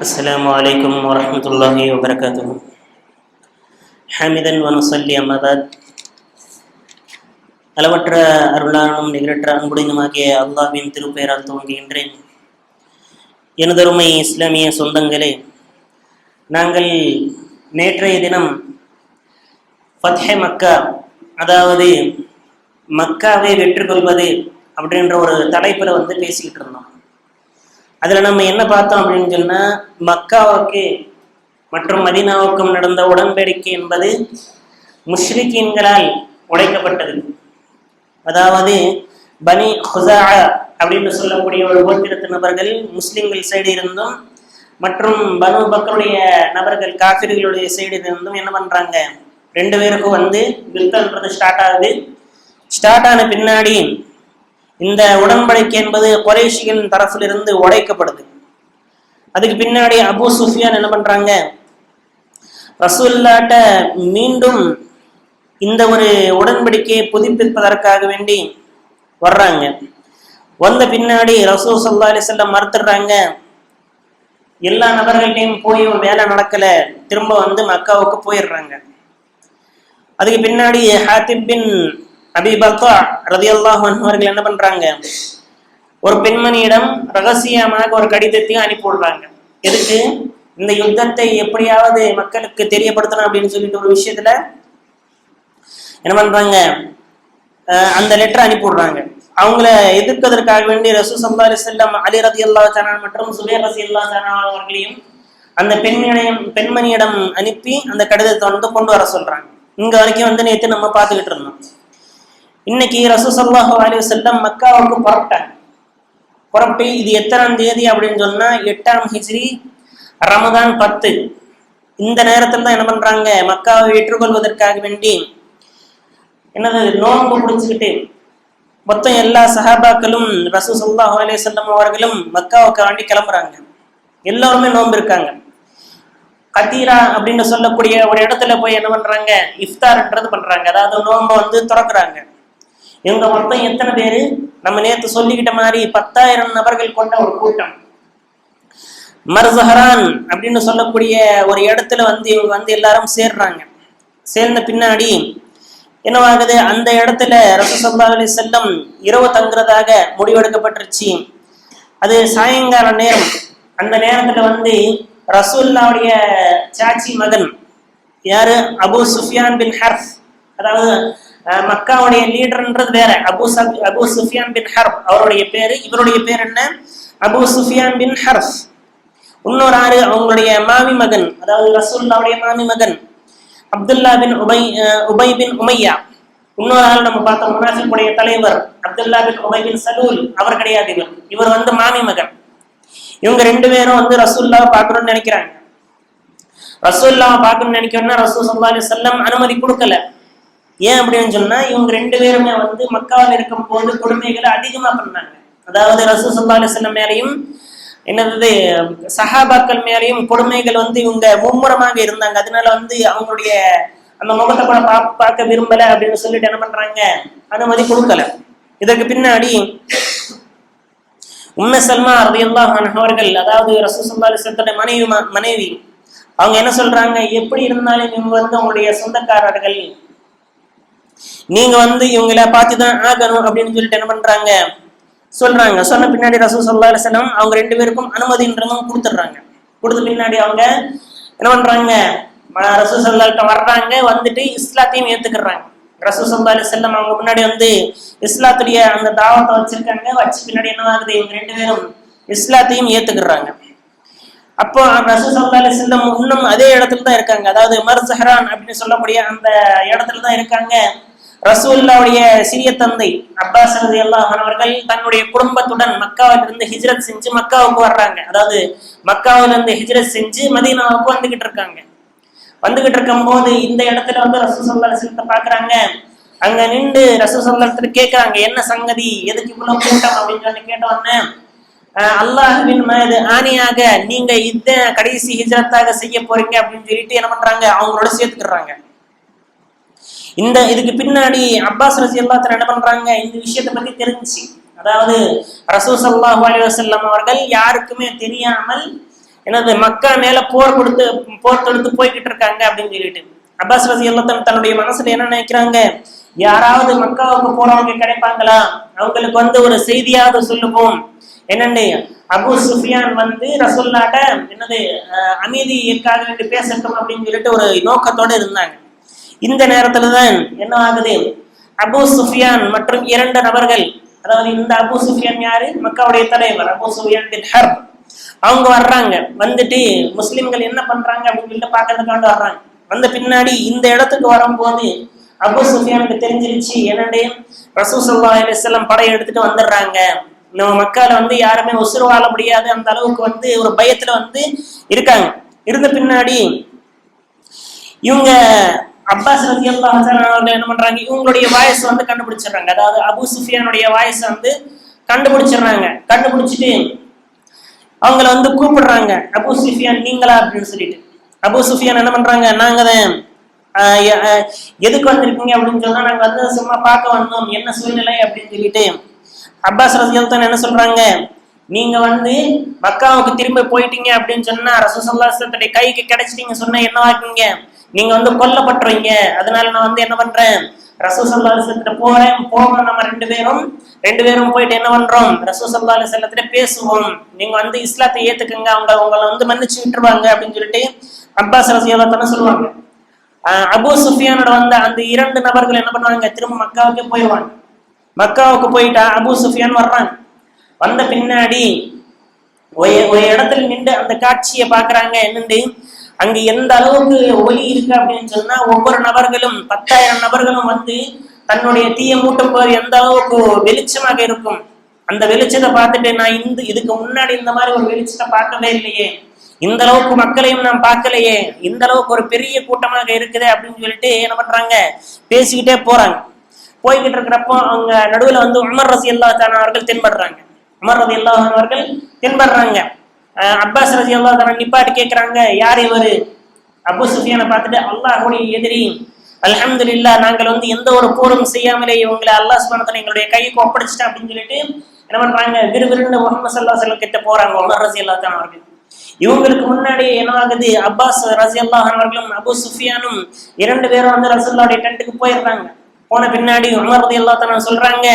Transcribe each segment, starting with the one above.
السلام عليكم ورحمة الله وبركاته. حامدا ونصلي أما بعد. அளவற்ற அருளானும் நிகரற்ற அன்புடையமாகிய அல்லாஹ்வின் திருப்பெயரால் துவங்குகின்றேன். எனதருமை இஸ்லாமிய சொந்தங்களே, நாங்கள் நேற்றைய தினம் ஃபத்ஹே மக்கா, அதாவது மக்காவை வெற்றி கொள்வது அப்படின்ற ஒரு தலைப்பில் பேசிக்கிட்டு இருந்தோம். அதில் நம்ம என்ன பார்த்தோம் அப்படின்னு சொன்னால், மக்காவுக்கு மற்றும் மதீனாவுக்கும் நடந்த உடன்படிக்கை என்பது முஷ்ரிக்கீன்களால் உடைக்கப்பட்டது. அதாவது பனி ஹுஸா அப்படின்னு சொல்லக்கூடிய ஒரு கோத்திரத்து நபர்கள் முஸ்லிம்கள் சைடு இருந்தும், மற்றும் பனு பக்கருடைய நபர்கள் காஃபிர்களுடைய சைடு இருந்தும் என்ன பண்றாங்க, ரெண்டு பேருக்கும் யுத்தம்ன்றது ஸ்டார்ட் ஆகுது. ஸ்டார்ட் ஆன பின்னாடி இந்த உடன்படிக்கை என்பது குறைஷிகளின் தரப்பிலிருந்து உடைக்கப்படுது. அதுக்கு பின்னாடி அபூ சுஃபியான் என்ன பண்றாங்க, ரசூலுல்லாஹ்ட்ட மீண்டும் இந்த ஒரு உடன்படிக்கையை புதுப்பிப்பதற்காக வேண்டி வர்றாங்க. வந்த பின்னாடி ரசூல் ஸல்லல்லாஹு அலைஹி வஸல்லம் மறுத்துடுறாங்க. எல்லா நபர்கள்ட்டையும் போய் வேலை நடக்கல, திரும்ப மக்காவுக்கு போயிடுறாங்க. அதுக்கு பின்னாடி ஹாத்திப் பின் அபி பல்தா ரலியல்லாஹு அன்ஹு அவர்கள் என்ன பண்றாங்க, ஒரு பெண்மணியிடம் ரகசியமாக ஒரு கடிதத்தையும் அனுப்பிவிடுறாங்க. எதுக்கு? இந்த யுத்தத்தை எப்படியாவது மக்களுக்கு தெரியப்படுத்தணும் அப்படின்னு சொல்லிட்டு ஒரு விஷயத்துல என்ன பண்றாங்க, அந்த லெட்டர் அனுப்பிவிடுறாங்க. அவங்கள எதிர்ப்பதற்காக வேண்டி ரசூல் ஸல்லல்லாஹு அலைஹி வஸல்லம் அலி ரலியல்லாஹு தஆலா மற்றும் சுபைர் ரலியல்லாஹு தஆலா அவர்களையும் அந்த பெண்மணியிடம் அனுப்பி அந்த கடிதத்தை கொண்டு வர சொல்றாங்க. இங்க வரைக்கும் நேற்று நம்ம பார்த்துக்கிட்டு இருந்தோம். இன்னைக்கு ரசூல் ஸல்லல்லாஹு அலைஹி வஸல்லம் மக்காவுக்கு புறப்பட்டு இது எத்தனாம் தேதி அப்படின்னு சொன்னா 8ஆம் ஹிஜ்ரி ரமதான் 10. இந்த நேரத்தில் தான் என்ன பண்றாங்க, மக்காவை ஏற்றுக்கொள்வதற்காக வேண்டி என்னது நோன்பு பிடிச்சுக்கிட்டு மொத்தம் எல்லா சஹாபாக்களும் ரசூல் ஸல்லல்லாஹு அலைஹி வஸல்லம் அவர்களும் மக்காவுக்கு வேண்டி கிளம்புறாங்க. எல்லாருமே நோன்பு இருக்காங்க. கதீரா அப்படின்னு சொல்லக்கூடிய ஒரு இடத்துல போய் என்ன பண்றாங்க, இஃப்தார்ன்றது பண்றாங்க. அதாவது நோன்பு திறக்கிறாங்க. இவங்க மொத்தம் எத்தனை பேரு, நம்ம நேற்று சொல்லிக்கிட்ட மாதிரி 10,000 நபர்கள் கொண்ட ஒரு கூட்டம். மர்சஹரான் அப்படின்னு சொல்லக்கூடிய ஒரு இடத்துல இவங்க எல்லாரும் சேர்றாங்க. சேர்ந்த பின்னாடி என்னவாகுது, அந்த இடத்துல ரசூல் ஸல்லல்லாஹு அலைஹி வஸல்லம் இரவு தங்குறதாக முடிவெடுக்கப்பட்டுருச்சு. அது சாயங்கால நேரம். அந்த நேரத்துல ரசூலுல்லாஹ்வுடைய சாச்சி மகன் யாரு, அபூ சுஃபியான் பின் ஹர்ப், அதாவது மக்காவுடைய லீடர்ன்றது வேற, அபூ சுஃபியான் பின் ஹர்ப் அவருடைய பேரு. இவருடைய பேர் என்ன, அபூ சுஃபியான் பின் ஹர்ப். இன்னொரு ஆறு அவங்களுடைய மாமி மகன், அதாவது ரசூலுல்லாஹ்வுடைய மாமி மகன் அப்துல்லா பின் உபை பின் உமையா. இன்னொரு ஆள் நம்ம பார்த்தோம், முனாஃபிக்குடைய தலைவர் அப்துல்லா பின் உபை பின் சலூல். அவர் கிடையாது, இவர் மாமி மகன். இவங்க ரெண்டு பேரும் ரசூலுல்லாஹ் பார்க்கணும்னு நினைக்கிறாங்க. ரசூலுல்லாஹ் பார்க்கணும்னு நினைக்கணும்னா ரசூல் ஸல்லல்லாஹு அலைஹி வஸல்லம் அனுமதி கொடுக்கல. ஏன் அப்படின்னு சொன்னா, இவங்க ரெண்டு பேருமே மக்காவில் இருக்கும் போது கொடுமைகளை அதிகமா பண்ணாங்க. அதாவது ரசூல் ஸல்லல்லாஹு அலைஹி வஸல்லம் மேலையும் என்னது சஹாபாக்கள் மேலையும் கொடுமைகள் இவங்க மும்முரமாக இருந்தாங்க. அதனால அவங்களுடைய அந்த முகத்தை கூட பார்க்க விரும்பல அப்படின்னு சொல்லிட்டு என்ன பண்றாங்க, அனுமதி கொடுக்கல. இதற்கு பின்னாடி உம்மு சல்மா ரலியல்லாஹு அன்ஹா அவர்கள், அதாவது ரசூல் ஸல்லல்லாஹு அலைஹி வஸல்லம் மனைவி, அவங்க என்ன சொல்றாங்க, எப்படி இருந்தாலும் இவங்க அவங்களுடைய சொந்தக்காரர்கள், நீங்க இவங்கள பார்த்துதான் ஆகணும் அப்படின்னு சொல்லிட்டு என்ன பண்றாங்க சொல்றாங்க. சொன்ன பின்னாடி ரசூல் ஸல்லல்லாஹு அலைஹி வஸல்லம் அவங்க ரெண்டு பேருக்கும் அனுமதின்றதும் கொடுத்துடுறாங்க. கொடுத்த பின்னாடி அவங்க என்ன பண்றாங்க, ரசூல் ஸல்லல்லாஹு அலைஹி வர்றாங்க. வந்துட்டு இஸ்லாத்தையும் ஏத்துக்கிறாங்க. ரசூல் ஸல்லல்லாஹு அலைஹி வஸல்லம் அவங்க முன்னாடி இஸ்லாத்துடைய அந்த தாவத்தை வச்சிருக்காங்க. வச்சு பின்னாடி என்ன ஆகுது, இவங்க ரெண்டு பேரும் இஸ்லாத்தையும் ஏத்துக்கிறாங்க. அப்போ ரசூல் ஸல்லல்லாஹு அலைஹி வஸல்லம் இன்னும் அதே இடத்துல தான் இருக்காங்க. அதாவது மர்சஹரான் அப்படின்னு சொல்லக்கூடிய அந்த இடத்துல தான் இருக்காங்க. ரசூலுல்லாஹ்வுடைய சிறிய தந்தை அப்பாஸ் ரலியல்லாஹு அன்ஹு அவர்கள் தன்னுடைய குடும்பத்துடன் மக்காவிலிருந்து ஹிஜ்ரத் செஞ்சு மக்காவுக்கு வர்றாங்க. அதாவது மக்காவிலிருந்து ஹிஜ்ரத் செஞ்சு மதீனாவுக்கு வந்துகிட்டு இருக்காங்க. வந்துகிட்டு இருக்கும் போது இந்த இடத்துல ரசூல் ஸல்லல்லாஹு அலைஹி வஸல்லம் பாக்குறாங்க. அங்க நின்று ரசூல் ஸல்லல்லாஹு அலைஹி வஸல்லம் கேட்கறாங்க, என்ன சங்கதி, எதுக்கு இவ்வளவு கூட்டம் அப்படின்னு சொல்லி கேட்டோன்னே, அல்லாஹ்வின் மீது ஆணையாக நீங்க இந்த கடைசி ஹிஜ்ரத்தாக செய்ய போறீங்க அப்படின்னு சொல்லிட்டு என்ன பண்றாங்க, அவங்களோட சேர்த்துக்கிறாங்க. இதுக்கு பின்னாடி அப்பாஸ் ரலியல்லாஹு அன்ஹு என்ன பண்றாங்க, இந்த விஷயத்தை பத்தி தெரிஞ்சுச்சு. அதாவது ரசூல் ஸல்லல்லாஹு அலைஹி வஸல்லம் அவர்கள் யாருக்குமே தெரியாமல் என்னது மக்கா மேல போர் தொடுத்து போய்கிட்டு இருக்காங்க அப்படின்னு சொல்லிட்டு அப்பாஸ் ரலியல்லாஹு தன்னுடைய மனசுல என்ன நினைக்கிறாங்க, யாராவது மக்காவுக்கு போறவங்க கிடைப்பாங்களா, அவங்களுக்கு ஒரு செய்தியாவது சொல்லுவோம் என்னன்னு அபூ சுஃபியான் ரசூலுல்லாஹ்ட்ட என்னது அமைதிக்காக வேண்டி பேசட்டும் அப்படின்னு சொல்லிட்டு ஒரு நோக்கத்தோட இருந்தாங்க. இந்த நேரத்துலதான் என்ன ஆகுது, அபூ சுஃபியான் மற்றும் 2 நபர்கள், அதாவது இந்த அபூ சுஃபியான் யாரு, மக்காவுடைய தலைவர் அபூ சுஃபியான் பின் ஹர்ப், அவங்க வர்றாங்க. வந்துட்டு முஸ்லிம்கள் என்ன பண்றாங்க அப்படின்னு சொல்லிட்டு பாக்குறதுக்காண்டு வர்றாங்க. வந்த பின்னாடி இந்த இடத்துக்கு வரும்போது அபூ சுஃபியானுக்கு தெரிஞ்சிருச்சு, என்னடே ரசூல் ஸல்லல்லாஹு அலைஹி வஸல்லம் படை எடுத்துட்டு வந்துடுறாங்க, நம்ம மக்கால யாருமே உசுறு வாழ முடியாது, அந்த அளவுக்கு ஒரு பயத்துல இருக்காங்க. இருந்த பின்னாடி இவங்க அப்பாஸ் ரலியல்லாஹு அன்ஹு அவர்கள் என்ன பண்றாங்க, இவங்களுடைய வாய்ஸ் கண்டுபிடிச்சிடுறாங்க. அதாவது அபூ சுஃபியானுடைய வாய்ஸ் கண்டுபிடிச்சிடுறாங்க. கண்டுபிடிச்சிட்டு அவங்கள கூப்பிடுறாங்க, அபூ சுஃபியான் நீங்களா அப்படின்னு சொல்லிட்டு. அபூ சுஃபியான் என்ன பண்றாங்க, நாங்க தான் எதுக்கு வந்திருக்கீங்க அப்படின்னு சொன்னா, நாங்க சும்மா பார்க்க வந்தோம், என்ன சூழ்நிலை அப்படின்னு சொல்லிட்டு. அப்பாஸ் ரலியல்லாஹு அன்ஹு என்ன சொல்றாங்க, நீங்க மக்காவுக்கு திரும்ப போயிட்டீங்க அப்படின்னு சொன்னா, ரசூல் ஸல்லல்லாஹு அலைஹி வஸல்லம் கைக்கு கிடைச்சிட்டீங்க சொன்னா என்ன ஆக்குவீங்க, நீங்க கொல்லப்பட்டுறீங்க. அதனால நான் என்ன பண்றேன், ரசூல் ஸல்லல்லாஹு அலைஹி வஸல்லம் போவோம், நம்ம ரெண்டு பேரும் போயிட்டு என்ன பண்றோம், ரசூல் ஸல்லல்லாஹு அலைஹி வஸல்லம் பேசுவோம், நீங்க இஸ்லாத்தை ஏத்துக்குங்க, உங்களை மன்னிச்சு விட்டுருவாங்க அப்படின்னு சொல்லிட்டு அப்பாஸ் ரலியல்லாஹு அன்ஹு சொல்லுவாங்க. அபூ சுஃபியானோட அந்த 2 நபர்கள் என்ன பண்ணுவாங்க, திரும்ப மக்காவுக்கே போயிடுவாங்க. மக்காவுக்கு போயிட்டா அபூ சுஃபியான் வர்றாங்க. வந்த பின்னாடி ஒரு இடத்துல நின்று அந்த காட்சியை பாக்குறாங்க. என்னண்டு அங்க எந்த அளவுக்கு ஒளி இருக்கு அப்படின்னு சொன்னா, ஒவ்வொரு நபர்களும் 10,000 நபர்களும் தன்னுடைய தீய மூட்டும் போது எந்த அளவுக்கு வெளிச்சமாக இருக்கும். அந்த வெளிச்சத்தை பார்த்துட்டு நான் இதுக்கு முன்னாடி இந்த மாதிரி ஒரு வெளிச்சத்தை பார்க்கவே இல்லையே, இந்த அளவுக்கு மக்களையும் நான் பார்க்கலையே, இந்த அளவுக்கு ஒரு பெரிய கூட்டமாக இருக்குது அப்படின்னு சொல்லிட்டு என்ன பண்றாங்க, பேசிக்கிட்டே போறாங்க. போய்கிட்டு இருக்கிறப்போ அவங்க நடுவுல உமர் ரலியல்லாஹு தஆலா அவர்கள் தென்படுறாங்க. உமர் ரலியல்லாஹு அவர்கள் தென்படுறாங்க. அப்பாஸ் ரலியல்லாஹு தஆலா நிப்பாட்டி கேட்கிறாங்க, யார் இவரு? அபூ சுஃபியானை பார்த்துட்டு, அல்லாஹ்வுடைய எதிரி, அல்ஹம்துலில்லாஹ், நாங்கள் எந்த ஒரு போரும் செய்யாமலே இவங்களை அல்லாஹ் சுப்ஹானஹு வ தஆலா எங்களுடைய கைக்கு ஒப்படைச்சிட்டேன் அப்படின்னு சொல்லிட்டு என்ன பண்றாங்க, விறுவிறுன்னு முஹம்மது ஸல்லல்லாஹு அலைஹி வஸல்லம் கிட்ட போறாங்க உமர் ரலியல்லாஹு தஆலா அவர்கள். இவங்களுக்கு முன்னாடி என்ன ஆகுது, அப்பாஸ் ரலியல்லாஹு அவர்களும் அபூ சுஃபியானும் 2 பேரும் ரசூலுல்லாஹ்வுடைய டென்ட்டுக்கு போயிடுறாங்க. போன பின்னாடி உமர் ரலியல்லாஹு தஆலா சொல்றாங்க,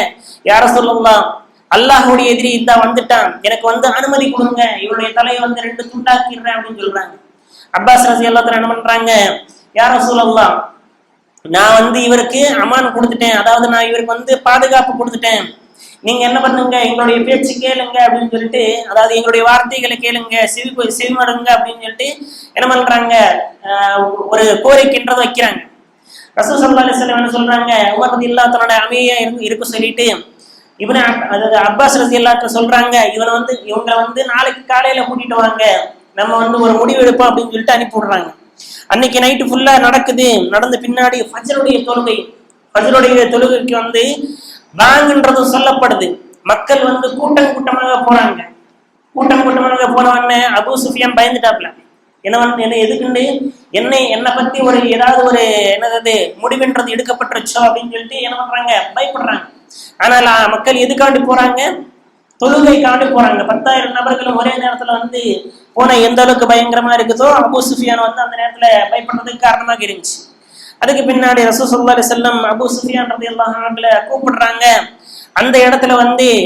யா ரசூலுல்லாஹ், அல்லாஹ்வுடைய எதிரி இதா வந்துட்டான், எனக்கு அனுமதி கொடுங்க, இவருடைய தலையை 2 துண்டாக்கிடுறேன் அப்படின்னு சொல்றாங்க. அப்பாஸ் ரலியல்லாஹு தஆலா என்ன பண்றாங்க, யா ரசூலுல்லாஹ், நான் இவருக்கு அமான் கொடுத்துட்டேன், அதாவது நான் இவருக்கு பாதுகாப்பு கொடுத்துட்டேன், நீங்க என்ன பண்ணுங்க, எங்களுடைய பேச்சு கேளுங்க அப்படின்னு சொல்லிட்டு, அதாவது எங்களுடைய வார்த்தைகளை கேளுங்க, செவிமடுங்க அப்படின்னு சொல்லிட்டு என்ன பண்றாங்க, ஒரு கோரிக்கைன்றதை வைக்கிறாங்க. ரசூல் ஸல்லல்லாஹு அலைஹி வஸல்லம் என்ன சொல்றாங்க, உமர் ரலியல்லாஹு தஆலா அமைதியா இருக்க சொல்லிட்டு அதாவது அப்பாஸ் ரலியல்லாஹு சொல்றாங்க, இவங்களை நாளைக்கு காலையில கூட்டிட்டு வாங்க, நம்ம ஒரு முடிவு எடுப்போம் அப்படின்னு சொல்லிட்டு அனுப்பி விடுறாங்க. அன்னைக்கு நைட்டு ஃபுல்லா நடக்குது. நடந்த பின்னாடி ஃபஜ்ருடைய தொழுகைக்கு வாங்குன்றது சொல்லப்படுது. மக்கள் கூட்டம் கூட்டமாக போறாங்க. கூட்டம் கூட்டமாக போனவொடனே அபூ சுஃபியான் பயந்துட்டாப்ல. என்ன எதுக்குண்டு என்னை பத்தி ஏதாவது என்னது முடிவுன்றது எடுக்கப்பட்டுருச்சோ அப்படின்னு சொல்லிட்டு என்ன பண்றாங்க, பயப்படுறாங்க. ஆனால் மக்கள் எதுக்காண்டி போறாங்க, தொழுகைக்காண்டி போறாங்க. 10,000 நபர்களும் ஒரே நேரத்துல போன எந்த அளவுக்கு பயங்கரமா இருக்குதோ, அபூ சுஃபியான் அந்த நேரத்துல பயப்படுறதுக்கு காரணமாக இருந்துச்சு. அதுக்கு பின்னாடி ரசூல் ஸல்லல்லாஹு அலைஹி வஸல்லம் அபூ சுஃபியான் ரலியல்லாஹு அன்ஹு கூப்பிடுறாங்க. அந்த இடத்துல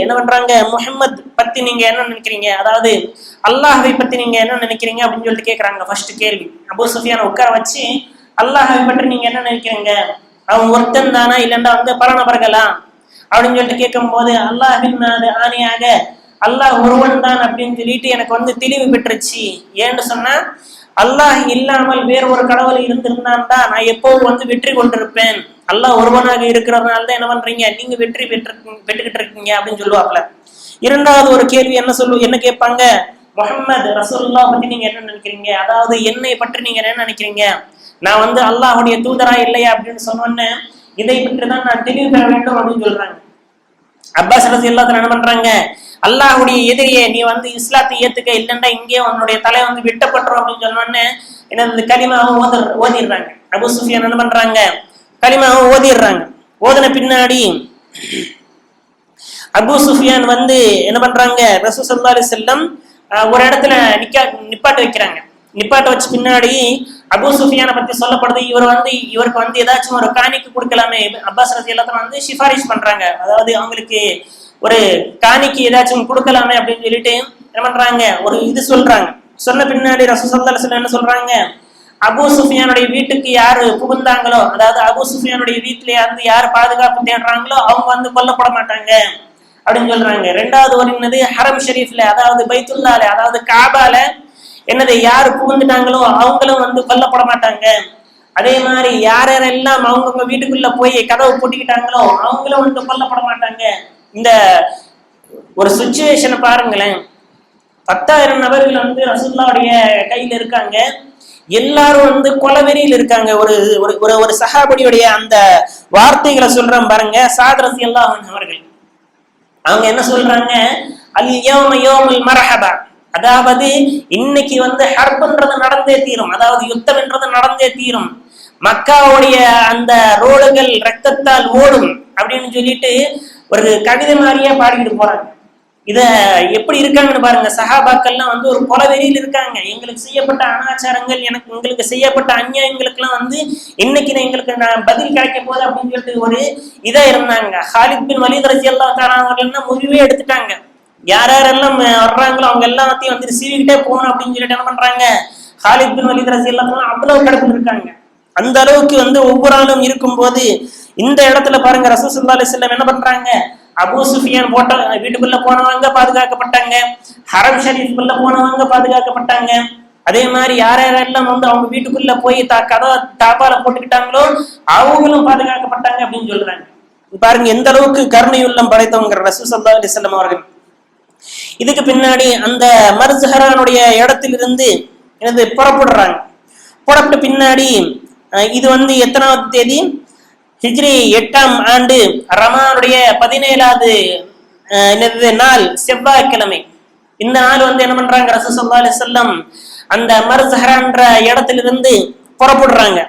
என்ன பண்றாங்க, முஹம்மத் பத்தி நீங்க என்ன நினைக்கிறீங்க, அதாவது அல்லாஹ்வை பத்தி நீங்க என்ன நினைக்கிறீங்க அப்படின்னு சொல்லிட்டு கேட்கறாங்க. ஃபர்ஸ்ட் கேள்வி அபூ சுஃபியான் உட்கார வச்சு, அல்லாஹ்வை பற்றி நீங்க என்ன நினைக்கிறீங்க, அவன் ஒருத்தன் தானா இல்லைன்னா பல நபர்களா அப்படின்னு சொல்லிட்டு கேட்கும் போது, அல்லாஹ்வின் ஆணையாக அல்லாஹ் ஒருவன் தான் அப்படின்னு சொல்லிட்டு எனக்கு தெளிவு பெற்றுச்சு. ஏன்னு சொன்னா, அல்லாஹ் இல்லாமல் வேற ஒரு கடவுள் இருந்திருந்தான் தான் நான் எப்போவும் வெற்றி கொண்டிருப்பேன். அல்லாஹ் ஒருவனாக இருக்கிறதுனால தான் என்ன பண்றீங்க, நீங்க வெற்றி பெற்றுக்கிட்டு இருக்கீங்க அப்படின்னு சொல்லுவாப்ல. இரண்டாவது ஒரு கேள்வி என்ன கேட்பாங்க, முஹம்மது ரசூலுல்லாஹ் பத்தி நீங்க என்ன நினைக்கிறீங்க, அதாவது என்னை பற்றி நீங்க என்ன நினைக்கிறீங்க, நான் அல்லாஹ்வுடைய தூதரா இல்லையா அப்படின்னு சொன்னோன்னே, இதை பற்றி தான் நான் தெளிவு பெற வேண்டும் அப்படின்னு சொல்றாங்க. அப்பாஸ் ரலியல்லாஹு அன்ஹு என்ன பண்றாங்க, அல்லாஹ்வுடைய எதிரியே, நீ இஸ்லாத்தை ஏத்துக்க, இல்லைன்னா இங்கே உன்னுடைய தலை வெட்டப்பட்டுரும் அப்படின்னு சொன்னோன்னே என்ன கலிமாவை ஓதிடுறாங்க. அபூ சுஃபியான் என்ன பண்றாங்க, கலிமாவை ஓதிடுறாங்க. ஓதின பின்னாடி அபூ சுஃபியான் என்ன பண்றாங்க, ரசூல் ஸல்லல்லாஹு அலைஹி வஸல்லம் ஒரு இடத்துல நிப்பாட்டு வைக்கிறாங்க. நிப்பாட்ட வச்சு பின்னாடி அபூ சுஃபியானை பத்தி சொல்லப்படுது. இவருக்கு வந்து ஏதாச்சும் ஒரு காணிக்கு கொடுக்கலாமே, அப்பாஸ் ரலியல்லாஹு வந்து சிபாரிஷ் பண்றாங்க. அதாவது அவங்களுக்கு ஒரு காணிக்கு ஏதாச்சும் கொடுக்கலாமே அப்படின்னு சொல்லிட்டு என்ன பண்றாங்க, ஒரு இது சொல்றாங்க. சொன்ன பின்னாடி ரசூல் ஸல்லல்லாஹு அலைஹி வஸல்லம் என்ன சொல்றாங்க, அபூ சுஃபியானுடைய வீட்டுக்கு யாரு புகுந்தாங்களோ, அதாவது அபூ சுஃபியானுடைய வீட்டுல இருந்து யாரு பாதுகாப்பு தேடுறாங்களோ அவங்க வந்து கொல்லப்பட மாட்டாங்க அப்படின்னு சொல்றாங்க. ரெண்டாவது ஒரு என்னது, ஹரம் ஷரீஃப்ல அதாவது பைத்துல்லால அதாவது காபால என்னது யாரு புகுந்துட்டாங்களோ அவங்களும் வந்து கொல்லப்பட மாட்டாங்க. அதே மாதிரி யாரெல்லாம் அவங்கவுங்க வீட்டுக்குள்ள போய் கதவை பூட்டிக்கிட்டாங்களோ அவங்களும் வந்து கொல்லப்பட மாட்டாங்க. இந்த ஒரு சுச்சுவேஷனை பாருங்களேன். 10,000 நபர்கள் வந்து ரசூலுல்லாஹ்வுடைய கையில இருக்காங்க. எல்லாரும் வந்து கொலவெறியில் இருக்காங்க. ஒரு ஒரு ஒரு சஹாபியுடைய அந்த வார்த்தைகளை சொல்றேன் பாருங்க. சாத் ரலியல்லாஹு அன்ஹு அவர்கள் அவங்க என்ன சொல்றாங்க, அல் யௌம யௌமுல் மர்ஹபா, அதாவது இன்னைக்கு வந்து ஹர்ப்ன்றது நடந்தே தீரும், அதாவது யுத்தம் என்றது நடந்தே தீரும், மக்காவுடைய அந்த ரோடுகள் ரத்தத்தால் ஓடும் அப்படின்னு சொல்லிட்டு ஒரு கவிதை மாதிரியா பாடிக்கிட்டு போறாங்க. இத எப்படி இருக்காங்கன்னு பாருங்க. சஹாபாக்கள்லாம் வந்து ஒரு கொலவெறியில் இருக்காங்க. எங்களுக்கு செய்யப்பட்ட அனாச்சாரங்கள், உங்களுக்கு செய்யப்பட்ட அநியாயங்களுக்கு எல்லாம் வந்து இன்னைக்கு எங்களுக்கு பதில் கிடைக்க போகுது அப்படின்னு சொல்லிட்டு ஒரு இதா இருந்தாங்க. ஹாலித் பின் வலீத் ரலியல்லாஹு தஆலா அவர்கள்னா முடிவே எடுத்துட்டாங்க. யாரெல்லாம் வர்றாங்களோ அவங்க எல்லாத்தையும் வந்து சீவிக்கிட்டே போகணும் அப்படின்னு சொல்லிட்டு என்ன பண்றாங்க, ஹாலித் பின் வலீத் ரலியல்லாஹு தஆலா அவ்வளவு கடப்பில் இருக்காங்க. அந்த அளவுக்கு வந்து ஒவ்வொரு ஆளும் இருக்கும் போது இந்த இடத்துல பாருங்க ரசூல் ஸல்லல்லாஹு அலைஹி வஸல்லம் என்ன பண்றாங்க, அபூ சுஃபியான் போட்ட வீட்டுக்குள்ள போனவங்க பாதுகாக்கப்பட்டாங்க, ஹரம் ஷரீஃப்குள்ள போனவங்க பாதுகாக்கப்பட்டாங்க. அதே மாதிரி யாரெல்லாம் வந்து அவங்க வீட்டுக்குள்ள போய் கதவை தாப்பால போட்டுக்கிட்டாங்களோ அவங்களும் பாதுகாக்கப்பட்டாங்க அப்படின்னு சொல்றாங்க. பாருங்க எந்த அளவுக்கு கருணையுள்ளம் படைத்தவங்க ரசூல் ஸல்லல்லாஹு அலைஹி வஸல்லம் அவர்கள். இதுக்கு பின்னாடி அந்த மர்ஜஹரானுடைய இடத்திலிருந்து எனது புறப்படுறாங்க. புறப்பட்ட பின்னாடி இது வந்து எத்தனாவது தேதி, ஹிஜ்ரி 8ஆம் ஆண்டு ரமலானுடைய 17வது நாள் செவ்வாய்க்கிழமை. இந்த நாள் வந்து என்ன பண்றாங்க, ரசூல் ஸல்லல்லாஹு அலைஹி வஸல்லம் அந்த மர்ஜஹரான்ற இடத்திலிருந்து புறப்படுறாங்க.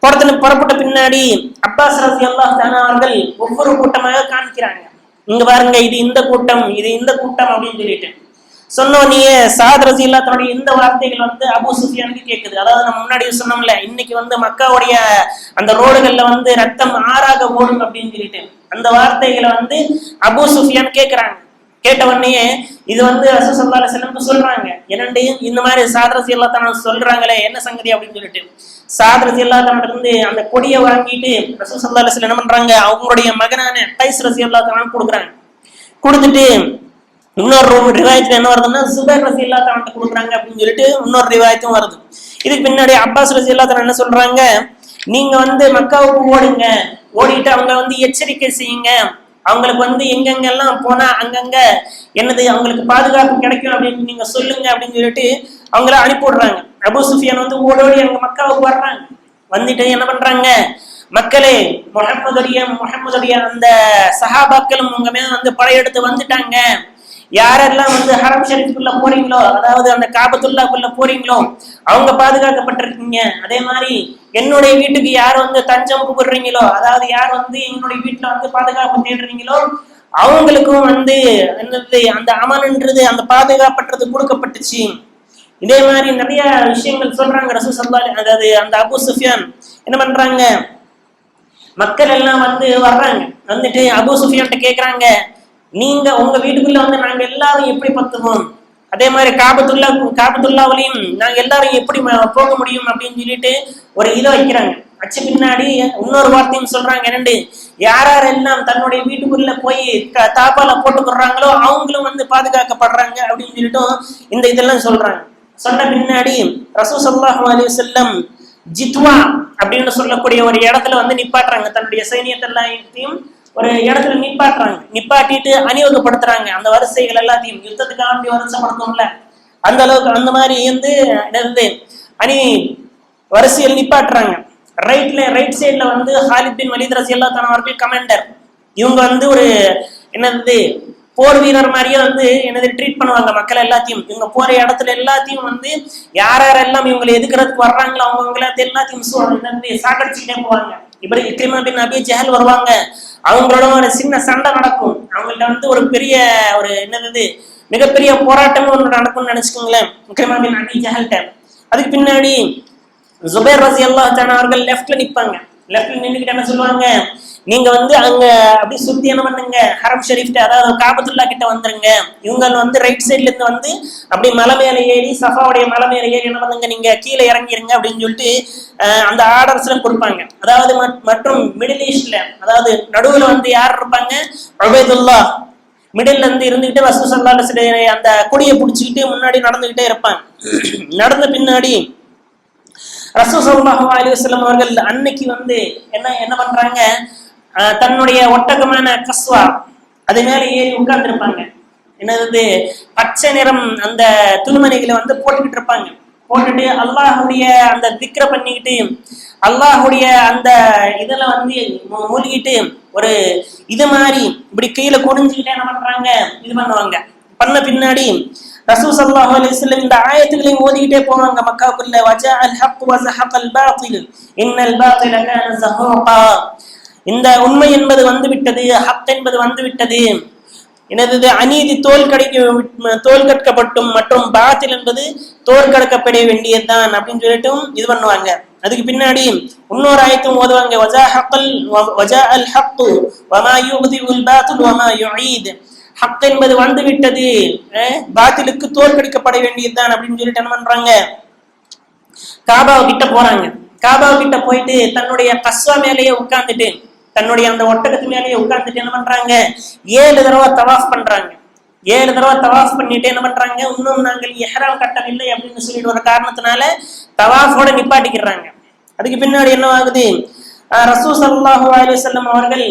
புறப்பட்ட பின்னாடி அப்பாஸ் ரலியல்லாஹு தஆலா அவர்கள் ஒவ்வொரு கூட்டமாக காமிக்கிறாங்க. இங்க பாருங்க, இது இந்த கூட்டம், இது இந்த கூட்டம் அப்படின்னு சொல்லிட்டு சொன்னோன்னே சாத் ரலியல்லாஹு தஆலா இந்த வார்த்தைகள் வந்து அபூ சுஃபியானுக்கு கேட்குது. அதாவது நம்ம முன்னாடி சொன்னோம்ல, இன்னைக்கு வந்து மக்காவுடைய அந்த ரோடுகள்ல வந்து ரத்தம் ஆறாக ஓடும் அப்படின்னு சொல்லிட்டு அந்த வார்த்தைகளை வந்து அபூ சுஃபியான் கேட்கிறாங்க. கேட்ட உடனே இது வந்து ரசூல் ஸல்லல்லாஹு அலைஹி வஸல்லம் சொல்றாங்க, என்னண்டு இந்த மாதிரி சாத் ரலியல்லாஹு தஆலா சொல்றாங்களே என்ன சங்கதி அப்படின்னு சொல்லிட்டு சாத் ரலியல்லாஹு தஆலா இருந்து அந்த கொடியை வாங்கிட்டு ரசூல் ஸல்லல்லாஹு அலைஹி வஸல்லம் என்ன பண்றாங்க, அவங்களுடைய மகனான கைஸ் ரலியல்லாஹு தஆலா கொடுக்குறாங்க. கொடுத்துட்டு இன்னொரு ரிவாயத்துல என்ன வருதுன்னா சுபைர் ரலியல்லாஹு தஆலா கொடுக்குறாங்க அப்படின்னு சொல்லிட்டு இன்னொரு ரிவாயத்தும் வருது. இதுக்கு பின்னாடி அப்பாஸ் ரலியல்லாஹு தஆலா என்ன சொல்றாங்க, நீங்க வந்து மக்காவுக்கு ஓடுங்க, ஓடிட்டு அவங்க வந்து எச்சரிக்கை செய்யுங்க, அவங்களுக்கு வந்து எங்கெங்கெல்லாம் போனா அங்கங்க என்னது அவங்களுக்கு பாதுகாப்பு கிடைக்கும் அப்படின்னு நீங்க சொல்லுங்க அப்படின்னு சொல்லிட்டு அவங்கள அனுப்பி விடுறாங்க. அபூ சுஃபியான் வந்து ஓடோடி அங்க மக்காவுக்கு வர்றாங்க. வந்துட்டு என்ன பண்றாங்க, மக்களே முஹம்மதுடைய அந்த சஹாபாக்களும் உங்க மேல வந்து படையெடுத்து வந்துட்டாங்க, யாரெல்லாம் வந்து ஹரம் ஷரீஃப்குள்ள போறீங்களோ, அதாவது அந்த காபத்துல்லாக்குள்ள போறீங்களோ அவங்க பாதுகாக்கப்பட்டிருக்கீங்க. அதே மாதிரி என்னுடைய வீட்டுக்கு யார் வந்து தஞ்சம் புகுறீங்களோ, அதாவது யார் வந்து என்னுடைய வீட்டுல வந்து பாதுகாப்பு தேடுறீங்களோ அவங்களுக்கும் வந்து என்னது அந்த அமன்ன்றது அந்த பாதுகாப்பற்றது கொடுக்கப்பட்டுச்சு. இதே மாதிரி நிறைய விஷயங்கள் சொல்றாங்க ரசூல் ஸல்லல்லாஹு அலைஹி, அதாவது அந்த அபூ சுஃபியான் என்ன பண்றாங்க, மக்கள் எல்லாம் வந்து வர்றாங்க. வந்துட்டு அபூ சுஃபியான்ட்ட கேட்கறாங்க, நீங்க உங்க வீட்டுக்குள்ள வந்து நாங்க எல்லாரும் எப்படி பத்துவோம், அதே மாதிரி காபத்துல்லாவிலையும் நாங்க எல்லாரும் எப்படி போக முடியும் அப்படின்னு சொல்லிட்டு ஒரு இதை வைக்கிறாங்க. அச்சு பின்னாடி இன்னொரு வார்த்தையும் சொல்றாங்க, என்னண்டு யாரெல்லாம் தன்னுடைய வீட்டுக்குள்ள போய் தாப்பால போட்டுக்கிறாங்களோ அவங்களும் வந்து பாதுகாக்கப்படுறாங்க அப்படின்னு சொல்லிட்டு இந்த இதெல்லாம் சொல்றாங்க. சொன்ன பின்னாடி ரசூல் ஸல்லல்லாஹு அலைஹி வஸல்லம் ஜித்வா அப்படின்னு சொல்லக்கூடிய ஒரு இடத்துல வந்து நிப்பாட்டுறாங்க. தன்னுடைய சைனியத்தை எல்லாத்தையும் ஒரு இடத்துல நிப்பாட்டுறாங்க. நிப்பாட்டிட்டு அணிவகுப்படுத்துறாங்க அந்த வரிசைகள் எல்லாத்தையும். யுத்தத்துக்காக வேண்டி வரிசைப்படுத்தோம்ல அந்த அளவுக்கு அந்த மாதிரி வந்து அணி வரிசையில் நிப்பாட்டுறாங்க. ரைட் சைட்ல வந்து ஹாலித் பின் வலீத் ரலியல்லாஹு தஆலா அவர்கள் கமாண்டர். இவங்க வந்து ஒரு என்னது போர் வீரர் மாதிரியே வந்து என்னது ட்ரீட் பண்ணுவாங்க மக்கள் எல்லாத்தையும். இவங்க போற இடத்துல எல்லாத்தையும் வந்து யாரெல்லாம் இவங்களை எதுக்குறதுக்கு வர்றாங்களோ அவங்க எல்லாத்தையும் சாக்கடிச்சுக்கிட்டே போவாங்க. இப்படி இக்ரிமா பின் அபி ஜஹல் வருவாங்க. அவங்களோட ஒரு சின்ன சண்டை நடக்கும். அவங்கள்ட்ட வந்து ஒரு பெரிய ஒரு என்னது மிகப்பெரிய போராட்டமும் ஒன்று நடக்கும்னு நினைச்சுக்கோங்களேன், இக்ரிமா பின் அபி ஜஹல்ட்ட. அதுக்கு பின்னாடி ஜுபைர் ரலியல்லாஹு தஆலா அவர்கள் லெஃப்ட்ல நிப்பாங்க. லெஃப்ட்ல நின்றுக்கிட்டு என்ன சொல்லுவாங்க, நீங்க அங்க அப்படி சுத்தி என்ன பண்ணுங்க, ஹரம் ஷெரீஃப்ட அதாவது காபத்துல்லா கிட்ட வந்துருங்க. இவங்க ரைட் சைட்ல இருந்து அப்படி மலை மேல ஏறி சஃபாவுடைய மலை மேல ஏறி என்ன பண்ணுங்க, நீங்க கீழே இறங்கிருங்க அப்படின்னு சொல்லிட்டு அந்த ஆர்டர்ஸ் எல்லாம் கொடுப்பாங்க. அதாவது மற்றும் மிடில் ஈஸ்ட்ல அதாவது நடுவுல யார் இருப்பாங்க, உபைதுல்லா மிடில் இருந்துகிட்டு ரசூல் ஸல்லல்லாஹு அலைஹி வஸல்லம் அந்த கொடியை பிடிச்சிக்கிட்டு முன்னாடி நடந்துகிட்டே இருப்பாங்க. நடந்த பின்னாடி ரசூல் ஸல்லல்லாஹு அலைஹி வஸல்லம் அவர்கள் அன்னைக்கு என்ன பண்றாங்க, தன்னுடைய ஒட்டகமான கஸ்வா அது மேல ஏறி உட்கார்ந்து இருப்பாங்க. என்னது பச்சை நிறம் அந்த துணிமணிகளை போட்டுக்கிட்டு இருப்பாங்க. போட்டுட்டு அல்லாஹுடைய அந்த திக்ர பண்ணிக்கிட்டு அல்லாஹுடைய அந்த இதுல மூழ்கிட்டு ஒரு இது மாதிரி இப்படி கீழே குடிஞ்சுக்கிட்டே என்ன பண்றாங்க, இது பண்ணுவாங்க. பண்ண பின்னாடி ரசூல் ஸல்லல்லாஹு அலைஹி வஸல்லம் இந்த ஆயத்துகளையும் ஓதிக்கிட்டே போவாங்க மக்காவுக்குள்ள. வஜாஅல் ஹக் வஸஹகல் பாத்தில் இன்னல் பாத்தில கான ஸஹூகா. இந்த உண்மை என்பது விட்டது, ஹக் என்பது விட்டது, எனது அநீதி தோல் கற்கப்பட்டும் மற்றும் பாத்தில் என்பது தோற்கடிக்கப்பட வேண்டியதுதான் அப்படின்னு சொல்லிட்டு இது பண்ணுவாங்க. அதுக்கு பின்னாடி இன்னொரு ஆயத்தும் ஓதுவாங்க, வஜாஅல் ஹக் வமா யுப்திஉல் பாத்தில் வமா யுஈத். ஹக் என்பது விட்டது, பாத்திலுக்கு தோற்கடிக்கப்பட வேண்டியதுதான் அப்படின்னு சொல்லிட்டு என்ன பண்றாங்க, காபாவை கிட்ட போறாங்க. காபாவை கிட்ட போயிட்டு தன்னுடைய கஸ்வா மேலேயே உட்கார்ந்துட்டு தன்னுடைய அந்த ஒட்டகத்து மேலேயே உட்கார்ந்துட்டு என்ன பண்றாங்க, 7 தடவை தவாஃப் பண்றாங்க. 7 தடவை தவாஃப் பண்ணிட்டு என்ன பண்றாங்க, இன்னும் நாங்கள் இஹ்ராம் கட்டவில்லை அப்படின்னு சொல்லிட்டு ஒரு காரணத்தினால தவாஃபோட நிப்பாட்டிக்கிறாங்க. அதுக்கு பின்னாடி என்ன ஆகுது, ரசூல் ஸல்லல்லாஹு அலைஹி வஸல்லம் அவர்கள்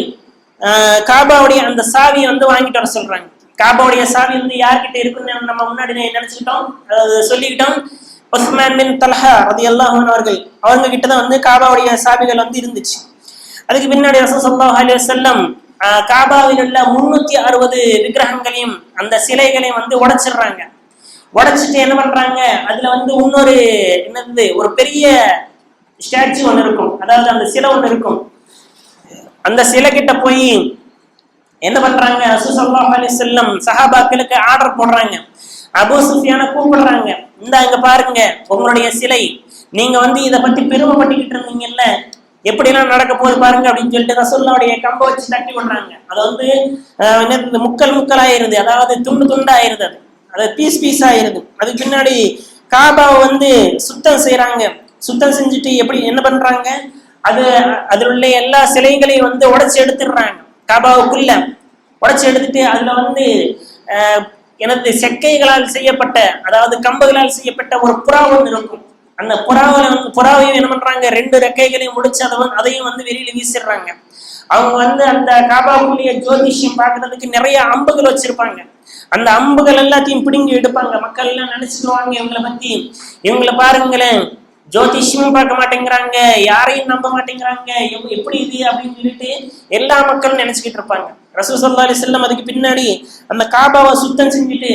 காபாவுடைய அந்த சாவியை வாங்கிட்டு வர சொல்றாங்க. காபாவுடைய சாவி யார்கிட்ட இருக்குன்னு நம்ம முன்னாடி நினைச்சுக்கிட்டோம், சொல்லிக்கிட்டோம். உஸ்மான் பின் தல்ஹா ரலியல்லாஹு அன்ஹு அவர்கள் அவங்க கிட்டதான் காபாவுடைய சாவிகள் இருந்துச்சு. அதுக்கு பின்னாடி ரசூல் ஸல்லல்லாஹு அலைஹி வஸல்லம் காபாவில் உள்ள 360 விக்கிரகங்களையும் அந்த சிலைகளையும் உடைச்சிடுறாங்க. உடைச்சிட்டு என்ன பண்றாங்க, அதுல இன்னொரு ஒரு பெரிய ஸ்டாச்சு ஒன்று இருக்கும், அதாவது அந்த சிலை ஒன்று இருக்கும். அந்த சிலை கிட்ட போய் என்ன பண்றாங்க, ரசூல் ஸல்லல்லாஹு அலைஹி வஸல்லம் சஹாபாக்களுக்கு ஆர்டர் போடுறாங்க. அபூ சுஃபியான கூப்பிடுறாங்க, இங்க பாருங்க உங்களுடைய சிலை, நீங்க இதை பத்தி பெருமைப்பட்டுக்கிட்டு இருந்தீங்கல்ல, எப்படி எல்லாம் நடக்க போகுது பாருங்க அப்படின்னு சொல்லிட்டு ரசூலுல்லாஹ்வுடைய கம்ப வச்சு தட்டி விடுறாங்க. அது முக்கல் ஆயிருது, அதாவது துண்டு துண்டு ஆயிருது, அது பீஸ் ஆயிருது. அதுக்கு பின்னாடி காபாவை சுத்தம் செய்யறாங்க. சுத்தம் செஞ்சுட்டு என்ன பண்றாங்க, அதுல உள்ள எல்லா சிலைகளையும் உடைச்சு எடுத்துடுறாங்க. காபாவுக்குள்ள உடைச்சு எடுத்துட்டு அதுல செக்கைகளால் செய்யப்பட்ட அதாவது கம்புகளால் செய்யப்பட்ட ஒரு புறா ஒன்று இருக்கும். அந்த புறாவையும் என்ன பண்றாங்க, 2 ரெக்கைகளையும் முடிச்சு அதையும் வெளியில வீசிடுறாங்க. அவங்க அந்த காபாவுக்குள்ளேயே ஜோதிஷம் பாக்குறதுக்கு நிறைய அம்புகள் வச்சிருப்பாங்க. அந்த அம்புகள் எல்லாத்தையும் பிடுங்கி எடுப்பாங்க. மக்கள் எல்லாம் நினைச்சுக்குவாங்க இவங்களை பத்தி, இவங்களை பாருங்களேன் ஜோதிஷமும் பார்க்க மாட்டேங்கிறாங்க, யாரையும் நம்ப மாட்டேங்கிறாங்க, எப்படி இது அப்படின்னு சொல்லிட்டு எல்லா மக்களும் நினைச்சுக்கிட்டு இருப்பாங்க. ரசூல் ஸல்லல்லாஹு அலைஹி வஸல்லம் அதுக்கு பின்னாடி அந்த காபாவை சுத்தம் செஞ்சுட்டு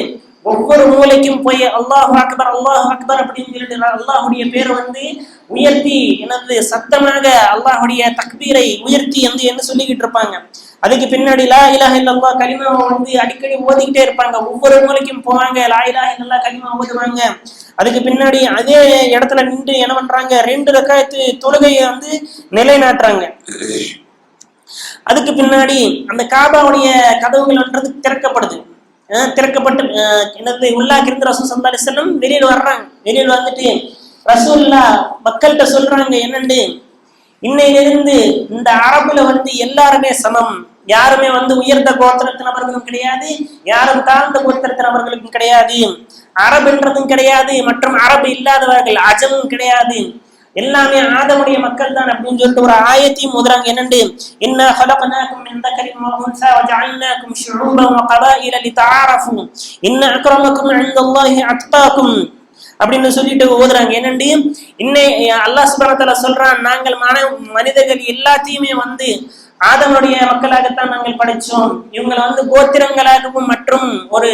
ஒவ்வொரு மூலைக்கும் போய் அல்லாஹு அக்பர் அப்படின்னு சொல்லிட்டு அல்லாஹுடைய பேரை உயர்த்தி சத்தமாக அல்லாஹுடைய தக்பீரை உயர்த்தி என்ன சொல்லிக்கிட்டு இருப்பாங்க. அதுக்கு பின்னாடி லா இலாஹ இல்லல்லாஹ் கலிமாவை அடிக்கடி ஓதிக்கிட்டே இருப்பாங்க. ஒவ்வொரு மூலைக்கும் போவாங்க, லா இலாஹ இல்லல்லாஹ் கலிமா ஓதுவாங்க. அதுக்கு பின்னாடி அதே இடத்துல நின்று என்ன பண்றாங்க, 2 ரக்காயத்து தொழுகையை நிலைநாட்டுறாங்க. அதுக்கு பின்னாடி அந்த காபாவுடைய கதவுகள் திறக்கப்படுது. திறக்கப்பட்டு உள்ளாக இருந்து ரசூல் ஸல்லல்லாஹு அலைஹி வஸல்லம் வெளியில வர்றாங்க. வெளியில வந்துட்டு ரசூலுல்லாஹ் மக்கள்கிட்ட சொல்றாங்க, என்னண்டு இன்னையிலிருந்து இந்த அரபுல எல்லாருமே சமம், யாருமே உயர்ந்த கோத்திரத்தினவர்களும் கிடையாது, யாரும் தாழ்ந்த கோத்திரத்தினவர்களுக்கும் கிடையாது, அரபுன்றதும் கிடையாது மற்றும் அரபு இல்லாதவர்கள் அஜமும் கிடையாது, எல்லாமே ஆதமுடைய மக்கள் தான் அப்படின்னு சொல்லிட்டு ஒரு ஆயத்தையும் ஓதுறாங்க. என்னண்டு இன்னா ஹலக்னாகும் மின் தக்கரின் வ உன்ஸா வ ஜஅல்னாகும் ஷுஊபன் வ கபாயில லிதஆரஃபு இன்ன அக்ரமக்கும் இன்தல்லாஹி அத்காக்கும் அப்படின்னு சொல்லிட்டு ஓதுறாங்க. என்னண்டு இன்னை அல்லாஹ் சுப்ஹானஹு வ தஆலா சொல்றான், நாங்கள் மனிதர்கள் எல்லாத்தையுமே ஆதமுடைய மக்களாகத்தான் நாங்கள் படைச்சோம், இவங்களை கோத்திரங்களாகவும் மற்றும் ஒரு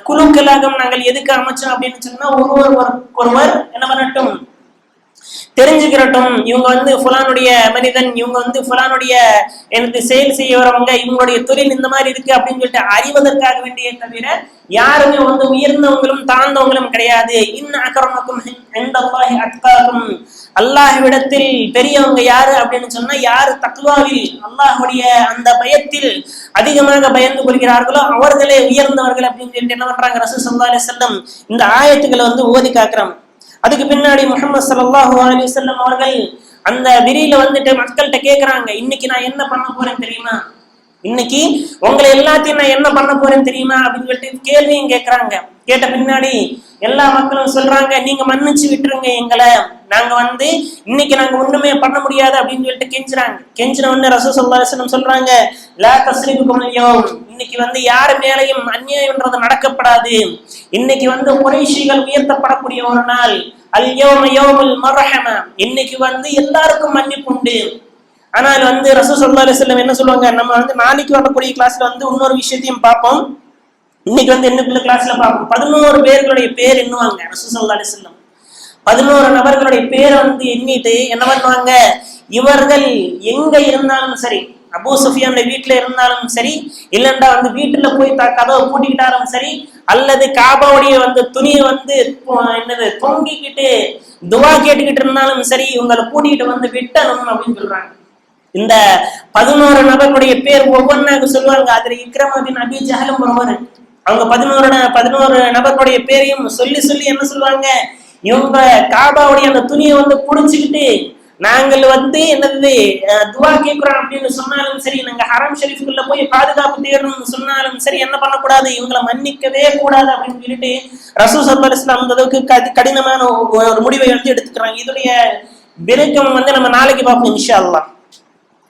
குழுக்களாகவும் நாங்கள் எதுக்கு அமைச்சோம் அப்படின்னு சொன்னா ஒருவர் என்ன பண்ணட்டும், தெரிஞ்சுக்கிறட்டும், இவங்க வந்து புலானுடைய மனிதன், இவங்க வந்து புலானுடைய எனக்கு செயல் செய்ய வரவங்க, இவங்களுடைய தொழில் இந்த மாதிரி இருக்கு அப்படின்னு சொல்லிட்டு அறிவதற்காக வேண்டிய தவிர யாருமே வந்து உயர்ந்தவங்களும் தாழ்ந்தவங்களும் கிடையாது. அக்ரமக்கும் இன்தல்லாஹி அத்காக்கும், அல்லாஹ்விடத்தில் பெரியவங்க யாரு அப்படின்னு சொன்னா யாரு தக்வாவில் அல்லாஹ்வுடைய அந்த பயத்தில் அதிகமாக பயந்து கொள்கிறார்களோ அவர்களே உயர்ந்தவர்கள் அப்படின்னு சொல்லிட்டு என்ன பண்றாங்க ரசூல் ஸல்லல்லாஹு அலைஹி வஸல்லம் இந்த ஆயத்துக்களை வந்து ஓதி காக்குறாங்க. அதுக்கு பின்னாடி முஹம்மது ஸல்லல்லாஹு அலைஹி வஸல்லம் அவர்கள் அந்த விரியில வந்துட்டு மக்கள்கிட்ட கேட்கிறாங்க, இன்னைக்கு நான் என்ன பண்ண போறேன் தெரியுமா, இன்னைக்கு உங்களை எல்லாத்தையும் நான் என்ன பண்ண போறேன் தெரியுமா அப்படின்னு சொல்லிட்டு கேள்வியும் கேட்கிறாங்க. கேட்ட பின்னாடி எல்லா மக்களும் சொல்றாங்க, நீங்க மன்னிச்சு விட்டுருங்க எங்களை, நாங்க வந்து இன்னைக்கு நாங்க ஒண்ணுமே பண்ண முடியாது அப்படின்னு சொல்லிட்டு கெஞ்சுறாங்க. கெஞ்சின உடனே ரசூல் ஸல்லல்லாஹு அலைஹி வஸல்லம் சொல்றாங்க, லா தஸ்ரிபுக்கும் அல்யௌம், இன்னைக்கு வந்து யாரு மேலையும் அநியாயம்ன்றது நடக்கப்படாது. இன்னைக்கு வந்து குறைஷிகள் உயர்த்தப்படக்கூடிய ஒரு நாள். அல்யௌம யௌமுல் மர்ஹமா, இன்னைக்கு வந்து எல்லாருக்கும் மன்னிப்பு உண்டு. ஆனால் வந்து ரசூல் ஸல்லல்லாஹு அலைஹி வஸல்லம் என்ன சொல்லுவாங்க, நம்ம வந்து நாளைக்கு வரக்கூடிய கிளாஸ்ல வந்து இன்னொரு விஷயத்தையும் பார்ப்போம். இன்னைக்கு வந்து என்னக்குள்ள கிளாஸ்ல பார்ப்போம். 11 பேர்களுடைய பேர் எண்ணுவாங்க ரசூல் ஸல்லல்லாஹு அலைஹி வஸல்லம். 11 நபர்களுடைய பேரை வந்து எண்ணிட்டு என்ன பண்ணுவாங்க, இவர்கள் எங்க இருந்தாலும் சரி, அபூ சுஃபியானுடைய வீட்டுல இருந்தாலும் சரி, இல்லைண்டா வந்து வீட்டுல போய் கதவை பூட்டிக்கிட்டாலும் சரி, அல்லது காபாவுடைய வந்து துணியை வந்து என்னது தொங்கிக்கிட்டு துவா கேட்டுக்கிட்டு இருந்தாலும் சரி, இவங்களை கூட்டிகிட்டு வந்து விட்டணும் அப்படின்னு சொல்றாங்க. இந்த 11 நபர்களுடைய பேர் ஒவ்வொன்னாக சொல்லுவாங்க. அதுல இக்ரமா பின் அபீ ஜஹலும் ஒருவர். அவங்க 11 நபர்களுடைய பேரையும் சொல்லி சொல்லி என்ன சொல்லுவாங்க, இவங்க காபாவுடைய அந்த துணியை வந்து புடிச்சுக்கிட்டு நாங்கள் வந்து என்னது துவா கேட்கிறோம் அப்படின்னு சொன்னாலும் சரி, நாங்க ஹரம் ஷரீஃப்குள்ள போய் பாதுகாப்பு தேடணும்னு சொன்னாலும் சரி, என்ன பண்ணக்கூடாது, இவங்களை மன்னிக்கவே கூடாது அப்படின்னு சொல்லிட்டு ரசூல் ஸல்லல்லாஹு அலைஹி வஸல்லம் அந்த அளவுக்கு கடினமான ஒரு முடிவை வந்து எடுத்துக்கிறாங்க. இதோடைய விளக்கம் வந்து நம்ம நாளைக்கு பார்ப்போம் இன்ஷா அல்லாஹ்.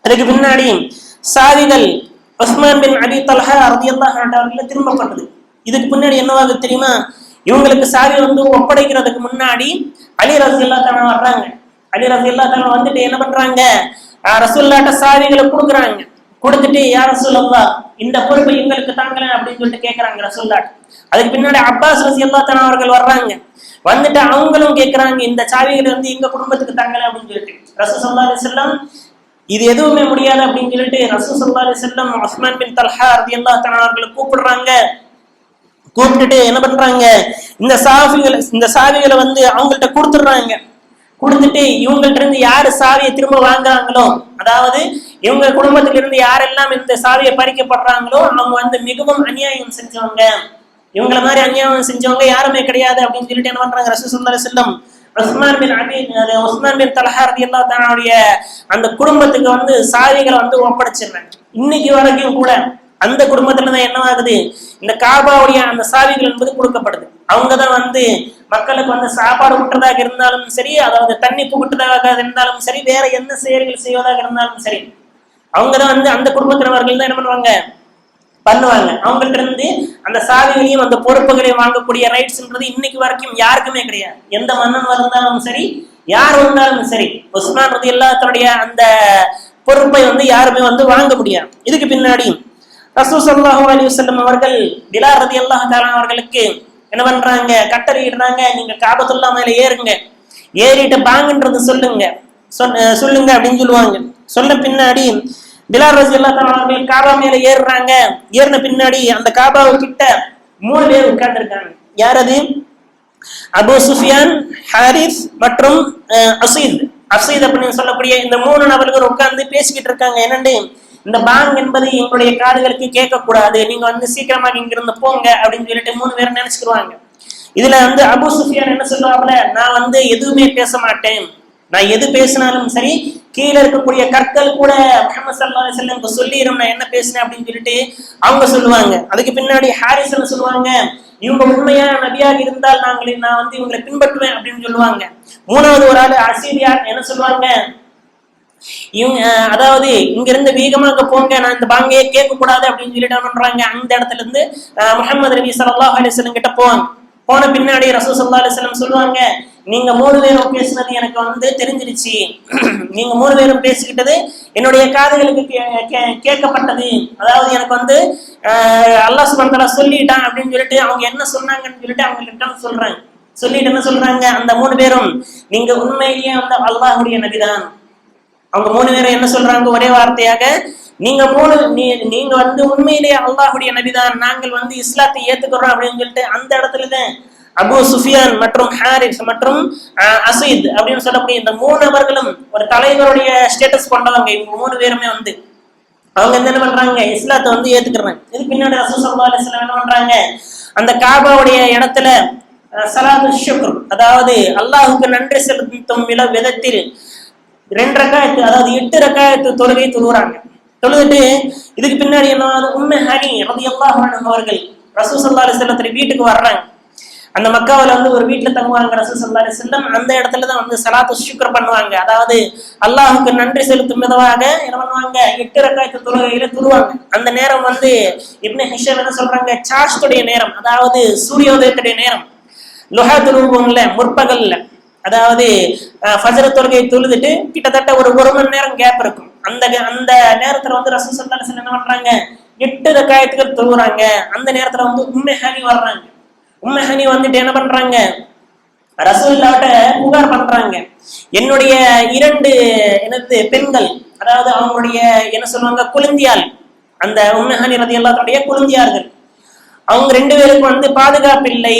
அதுக்கு பின்னாடி சாவிகள் உஸ்மான் பின் அபி தல்ஹா ரலியல்லாஹு அன்ஹு அவர்கள் திரும்பப்பட்டது. இதுக்கு பின்னாடி என்னவாக தெரியுமா, இவங்களுக்கு சாவி வந்து ஒப்படைக்கிறதுக்கு முன்னாடி அலி ரலியல்லாஹு அன்ஹு வர்றாங்க. அலி ரலியல்லாஹு அன்ஹு வந்துட்டு என்ன பண்றாங்க, ரசூலுல்லாஹ்ட்ட சாவிகளை கொடுக்குறாங்க. கொடுத்துட்டு யா ரசூலல்லாஹ் இந்த பொறுப்பை எங்களுக்கு தாங்களேன் அப்படின்னு சொல்லிட்டு கேட்கறாங்க ரசூலுல்லாஹ். அதுக்கு பின்னாடி அப்பாஸ் ரலியல்லாஹு அன்ஹு அவர்கள் வர்றாங்க. வந்துட்டு அவங்களும் கேட்கறாங்க, இந்த சாவிகளை வந்து எங்க குடும்பத்துக்கு தாங்களே அப்படின்னு சொல்லிட்டு. ரசூல் ஸல்லல்லாஹு அலைஹி வஸல்லம் இது எதுவுமே முடியாது அப்படின்னு சொல்லிட்டு ரசூல் ஸல்லல்லாஹு அலைஹி வஸல்லம் உஸ்மான் பின் தல்ஹா ரலியல்லாஹு அன்ஹு அவர்களை கூப்பிடுறாங்க. கூப்பிட்டுட்டு என்ன பண்றாங்க, இந்த சாவிகளை வந்து அவங்கள்ட்ட கொடுத்துடுறாங்க. கொடுத்துட்டு இவங்கள்ட்ட இருந்து யாரு சாவியை திரும்ப வாங்குறாங்களோ, அதாவது இவங்க குடும்பத்தில இருந்து யாரெல்லாம் இந்த சாவியை பறிக்கப்படுறாங்களோ அவங்க வந்து மிகவும் அநியாயம் செஞ்சவங்க, இவங்களை மாதிரி அநியாயம் செஞ்சவங்க யாருமே கிடையாது அப்படின்னு சொல்லிட்டு என்ன பண்றாங்க ரசூல் ஸல்லல்லாஹு அலைஹி வஸல்லம் உஸ்மான் பின் தல்ஹா ரலியல்லாஹு அன்ஹு அந்த குடும்பத்துக்கு வந்து சாவிகளை வந்து ஒப்படைச்சிடுறாங்க. இன்னைக்கு வரைக்கும் கூட அந்த குடும்பத்துல தான் என்ன ஆகுது, இந்த காபாவுடைய அந்த சாவிகள் என்பது கொடுக்கப்படுது. அவங்கதான் வந்து மக்களுக்கு வந்து சாப்பாடு விட்டுறதாக இருந்தாலும் சரி, அதாவது தண்ணி புகுட்டுறதாக இருந்தாலும் சரி, வேற எந்த செயல்கள் செய்வதாக இருந்தாலும் சரி, அவங்கதான் வந்து அந்த குடும்பத்தினவர்கள் தான் என்ன பண்ணுவாங்க. அவங்கள்ட்ட இருந்து அந்த சாவிகளையும் அந்த பொறுப்புகளையும் வாங்கக்கூடிய ரைட்ஸ்ன்றது இன்னைக்கு வரைக்கும் யாருக்குமே கிடையாது. எந்த மன்னன் வந்தாலும் சரி, யார் வந்தாலும் சரி, உஸ்மான் ரலியல்லாஹு அன்ஹுடைய அந்த பொறுப்பை வந்து யாருமே வந்து வாங்க முடியாது. இதுக்கு பின்னாடி ரசூல் ஸல்லல்லாஹு அலைஹி வஸல்லம் அவர்கள் பிலால் ரலியல்லாஹு தஆலா அவர்களுக்கு என்ன பண்றாங்க, கட்டளையிடுறாங்க, நீங்க காபத்துல்லாஹ் மேல ஏறுங்க, ஏறிட்டு பாங்கன்றது சொல்லுங்க அப்படின்னு சொல்லுவாங்க. சொன்ன பின்னாடி பிலால் ரலியல்லாஹு தஆலா அவர்கள் காபா மேல ஏறுறாங்க. ஏறின பின்னாடி அந்த காபாவு கிட்ட 3 பேர் உட்கார்ந்து இருக்காங்க. யார் அது? அபூ சுஃபியான், ஹாரிஸ் மற்றும் அசீத் அப்படின்னு சொல்லக்கூடிய இந்த 3 நபர்கள் உட்கார்ந்து பேசிக்கிட்டு இருக்காங்க. என்னண்டு, இந்த பாங் என்பது எங்களுடைய காதுகளுக்கு கேட்கக்கூடாது, நீங்க வந்து சீக்கிரமாக இங்கிருந்து போங்க அப்படின்னு சொல்லிட்டு 3 பேரும் நினைச்சுக்கிடுவாங்க. இதுல வந்து அபூ சுஃபியான் என்ன சொல்லுவாங்கல்ல, நான் வந்து எதுவுமே பேச மாட்டேன், நான் எது பேசினாலும் சரி கீழே இருக்கக்கூடிய கற்கள் கூட முஹம்மது ஸல்லல்லாஹு அலைஹி வஸல்லம் சொல்லிடும் நான் என்ன பேசினேன் அப்படின்னு சொல்லிட்டு அவங்க சொல்லுவாங்க. அதுக்கு பின்னாடி ஹாரிஸ் சொல்லுவாங்க, இவங்க உண்மையான நபியாக இருந்தால் நான் வந்து இவங்களை பின்பற்றுவேன் அப்படின்னு சொல்லுவாங்க. 3வது ஒரு ஆளு அசீதியார் என்ன சொல்லுவாங்க, இவங்க அதாவது இங்க இருந்து வேகமாக போங்க, நான் இந்த பாங்கையே கேட்க கூடாது அப்படின்னு சொல்லிட்டு பண்றாங்க. அந்த இடத்துல இருந்து முஹம்மது நபி ஸல்லல்லாஹு அலைஹி வஸல்லம் கிட்ட போவாங்க. போன பின்னாடி ரசூல் ஸல்லல்லாஹு அலைஹி வஸல்லம் சொல்லுவாங்க, நீங்க 3 பேரும் பேசினது எனக்கு வந்து தெரிஞ்சிருச்சு, நீங்க 3 பேரும் பேசிக்கிட்டது என்னுடைய காதுகளுக்கு கேட்கப்பட்டது, அதாவது எனக்கு வந்து அல்லாஹ் சுப்ஹானஹு வ தஆலா சொல்லிட்டான் அப்படின்னு சொல்லிட்டு அவங்க என்ன சொன்னாங்கன்னு சொல்லிட்டு அவங்க கிட்ட சொல்றாங்க. சொல்லிட்டு என்ன சொல்றாங்க அந்த 3 பேரும், நீங்க உண்மையிலேயே அந்த அல்லாஹ்வுடைய நபிதான். அவங்க 3 பேரும் என்ன சொல்றாங்க ஒரே வார்த்தையாக, நீங்க வந்து உண்மையிலேயே அல்லாஹ்வுடைய நபிதான், நாங்கள் வந்து இஸ்லாத்தை ஏத்துக்கிறோம் அப்படின்னு சொல்லிட்டு அந்த இடத்துலதான் அபூ சுஃபியான் மற்றும் ஹாரிஸ் மற்றும் அசீத் அப்படின்னு சொல்லக்கூடிய இந்த 3 நபர்களும் ஒரு தலைவருடைய ஸ்டேட்டஸ் கொண்டவங்க. இவங்க 3 பேருமே வந்து அவங்க என்ன பண்றாங்க, இஸ்லாத்தை வந்து ஏத்துக்கிறாங்க. இதுக்கு பின்னாடி ரசூல் ஸல்லல்லாஹு அலைஹி வஸல்லம் என்ன பண்றாங்க, அந்த காபாவுடைய இடத்துல ஸலாத்து ஷுக்ர், அதாவது அல்லாஹ்வுக்கு நன்றி செலுத்தும் விதத்தில் 2 ரக்காயத்து, அதாவது 8 ரக்காயத்து தொழுகை தொழுகிறாங்க. தொழுதுட்டு இதுக்கு பின்னாடி என்ன, உம்மு ஹனி ரலியல்லாஹு அன்ஹா அவர்கள் ரசூல் ஸல்லல்லாஹு அலைஹி வஸல்லம் வீட்டுக்கு வர்றாங்க. அந்த மக்காவில் வந்து ஒரு வீட்டுல தங்குவாங்க ரசூல் ஸல்லல்லாஹு அலைஹி வஸல்லம். அந்த இடத்துலதான் வந்து ஸலாத்து ஷுக்ர் பண்ணுவாங்க. அதாவது அல்லாஹ்வுக்கு நன்றி செலுத்தும் விதமாக என்ன பண்ணுவாங்க, 8 ரக்காயத்து தொழுகையில தொழுவாங்க. அந்த நேரம் வந்து இப்னு ஹிஷாம் என்ன சொல்றாங்க, சாஷ்துடைய நேரம், அதாவது சூரியோதயத்துடைய நேரம். லுஹா தொழுவோம்ல முற்பகல்ல, அதாவது ஃபஜ்ர் தொழுகை தொழுதுட்டு கிட்டத்தட்ட ஒரு 1 மணி நேரம் கேப் இருக்கும். அந்த நேரத்துல வந்து ரசூல் ஸல்லல்லாஹு அலைஹி வஸல்லம் என்ன பண்றாங்க, 8 ரக்காயத்துகள் தொழுகிறாங்க. அந்த நேரத்துல வந்து உம்மு ஹனி வர்றாங்க. உம்மு ஹனி வந்துட்டு என்ன பண்றாங்க, ரசூலுல்லாஹ்ட்ட புகார் பண்றாங்க, என்னுடைய 2 பெண்கள், அதாவது அவங்களுடைய என்ன சொல்லுவாங்க குழந்தையாள், அந்த உம்மு ஹனி ரலியல்லாஹு அன்ஹா குழந்தையார்கள், அவங்க 2 பேருக்கு வந்து பாதுகாப்பு இல்லை.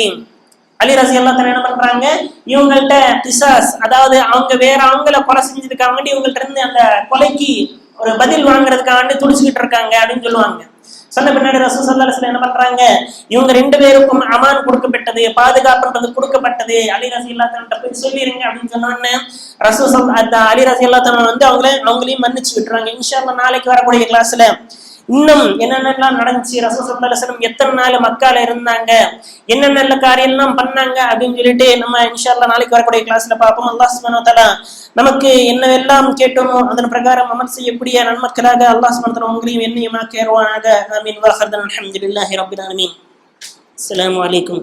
அலி ரலியல்லாஹு அன்ஹு என்ன பண்றாங்க, இவங்கள்ட்ட கிசாஸ், அதாவது அவங்க வேற ஆண்களை கொலை செஞ்சதுக்காக இவங்கள்ட்ட இருந்து அந்த கொலைக்கு ஒரு பதில் வாங்குறதுக்காக துடிச்சுக்கிட்டு இருக்காங்க அப்படின்னு சொல்லுவாங்க. சொன்ன பின்னாடி ரசூல் ஸல்லல்லாஹு அலைஹி வஸல்லம் என்ன பண்றாங்க, இவங்க 2 பேருக்கும் அமான் கொடுக்கப்பட்டது, பாதுகாப்புன்றது கொடுக்கப்பட்டது, அலி ரலியல்லாஹு அன்ஹு போய் சொல்லிருங்க அப்படின்னு சொன்னோன்னே அலி ரலியல்லாஹு அன்ஹு வந்து அவங்களையும் மன்னிச்சு விட்டுறாங்க. இன்ஷா அல்லாஹ் நாளைக்கு வரக்கூடிய கிளாஸ்ல இன்னும் என்னென்னலாம் நடந்துச்சு, ரசூல் ஸல்லல்லாஹு அலைஹி வஸல்லம் எத்தனை நாள் மக்கால இருந்தாங்க, என்னென்ன காரியம்லாம் பண்ணாங்க அப்படின்னு சொல்லிட்டு நம்ம இன்ஷா அல்லாஹ் நாளைக்கு வரக்கூடிய கிளாஸ்ல பார்ப்போம். அல்லாஹ் சுப்ஹானஹு வ தஆலா நமக்கு என்னவெல்லாம் கேட்டோமோ அதன் பிரகாரம் அமல் செய்யக்கூடிய நன்மக்களாக அல்லாஹ் சுப்ஹானஹு வ தஆலா உங்களையும் என்னையும் ஆக்கியருவானாக. ஆமீன். வ ஆஹிரு தஅவானா அல்ஹம்துலில்லாஹி ரப்பில் ஆலமீன். அஸ்ஸலாமு அலைக்கும்.